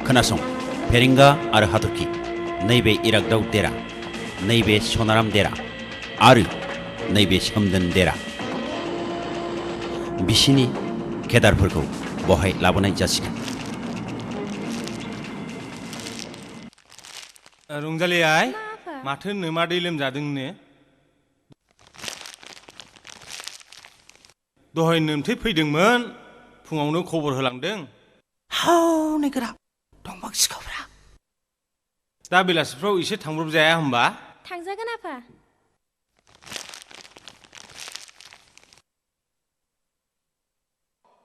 खोनासं फेरेंगा आरो हाथरखि नैबे इरागदाव देरा नैबे सनाराम देरा आरो नैबे सोमदोन देरा बिसिनि केदारफोरखौ बहाय लाबोनाय जासिगोन। रंजालि आइ माथो नोमादै लोमजादोंनो दहाय नोमथै फैदोंमोन फुङावनो खबर होलांदों। हावनै गोरा दंफां सिखावफ्रा दा बेलासिफ्राव एसे थांब्रब जाया होमबा? थांजागोन आफा।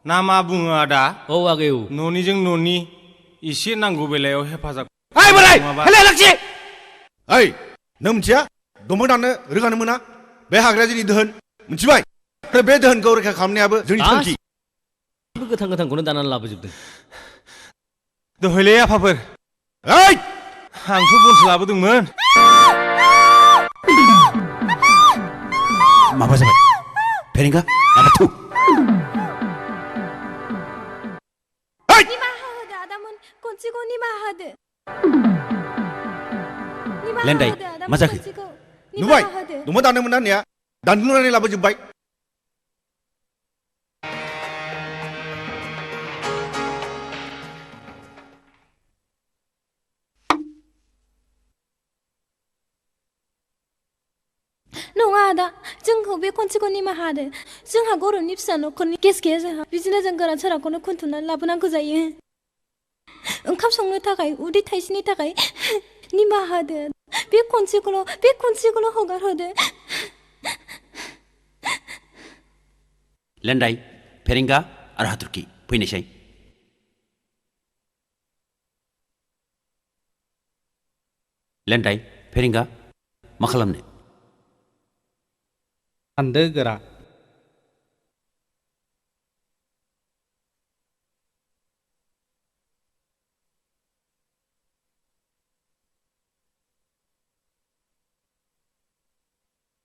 ना मा बुङो आदा? औ आगै औ न'निजों न'नि एसे नांगौ बेलायाव हेफाजाब। ओइ बोराय नङाबा हेले लाखि ओइ नों मिथिया दंफां दाननो रोगानो मोना बे हाग्राया जोंनि दोहोन मिथिबाय आरो बे दोहोनखौ रैखा खालामनायाबो जोंनि थांखि। गोथां गोथांखौनो दानानै लाबोजोबदों। दहायलै आफाफोर ओइ आंथ' बनसो लाबोदोंमोन। माबा जाबाय फेरेंगा माबा थौ निमाहा होदो आदामोन खनसेखौ निमाहा होदो। लेन्दाय मा जाखो? नुबाय दंफां दाननो मोना होननाया दानग्लुंनानै लाबोजोब्बाय। नङा आदा जोंखौ बे खनसेखौ निमाहा होदो। जोंहा गरमनि फिसा न'खरनि गेस गैया जोंहा बिदिनो जों गोरान सोराखौनो खुन्थुमनानै लाबोनांगौ जायो। ओंखाम संनो थाखाय उदै थाइसेनि थाखाय निमाहा होदो। बे खनसेखौल' हगार होदो। लेन्दाय फेरेंगा आरो हाथरखि फैनायसाय। लेन्दाय फेरेंगा मा खालामनो? सान्दो गोरा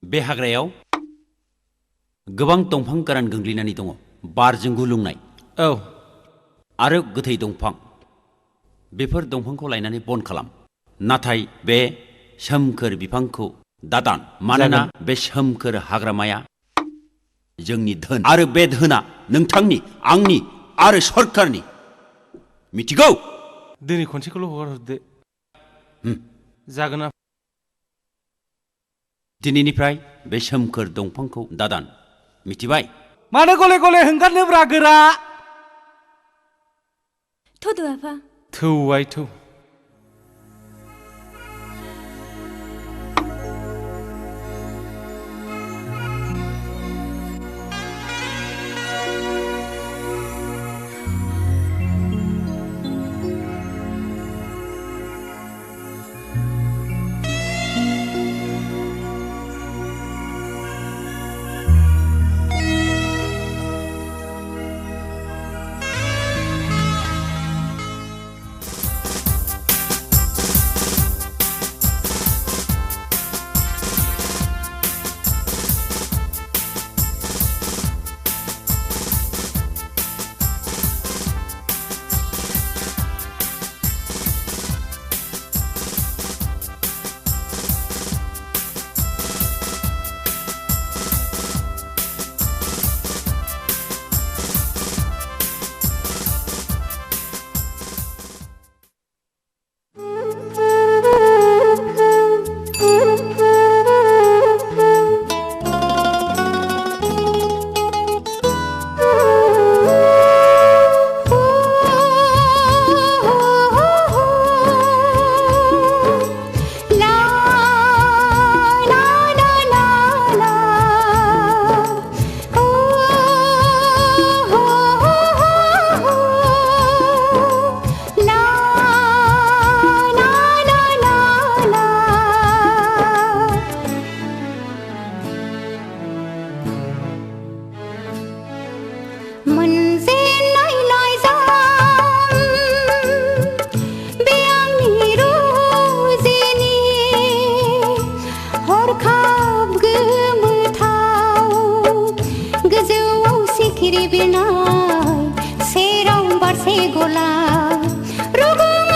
बे हाग्रायाव गोबां दंफां गोरान गोग्लैनानै दङ बारजों गुलुंनाय औ आरो गोथै दंफां बेफोर दंफांखौ लायनानै बन खालाम। नाथाय बे सोमखोर बिफांखौ दादान मानोना बे सोमखोर हाग्रामाया जोंनि धोन आरो बे धोना नोंथांनि आंनि आरो सरकारनि मिथिगौ। दिनै खनसेखौल' हगार हरदो। जागोन आफा। दिनैनिफ्राय बे सोमखोर दंफांखौ दादान मिथिबाय? मानो गले गले हंगारनोब्रा गोरा थौदो आफा। थौआय थौ। खिरी बिनाय सेराव बारसे गला रुगुं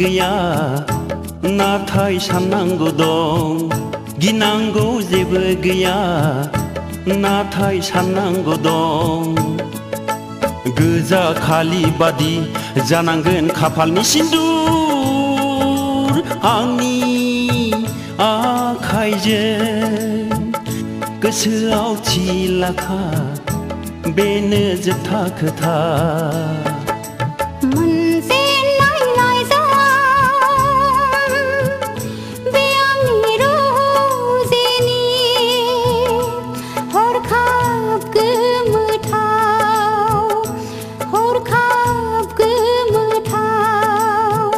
गैया नाथाय साननांगौ दं गिनांगौ जेबो गैया नाथाय साननांगौ दं गोजा खालि बादि जानांगोन खाफालनि सिन्दुर आंनि आखाइजों गोसोआव थिलाखा बेनो जोबथा खोथा मोनसे नायनायजों बे आंनि रुजिनि हरखाब गोमोथाव हरखाब गोमोथाव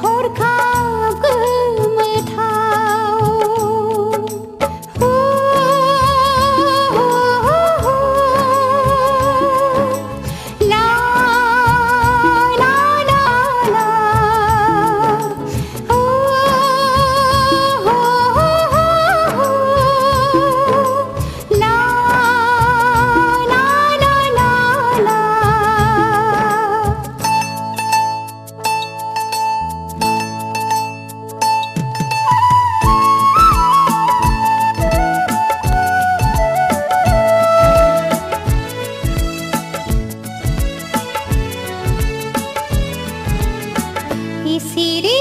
हरखाब गोमोथाव ला ला ला ला ला ला ला ला ला इसिरि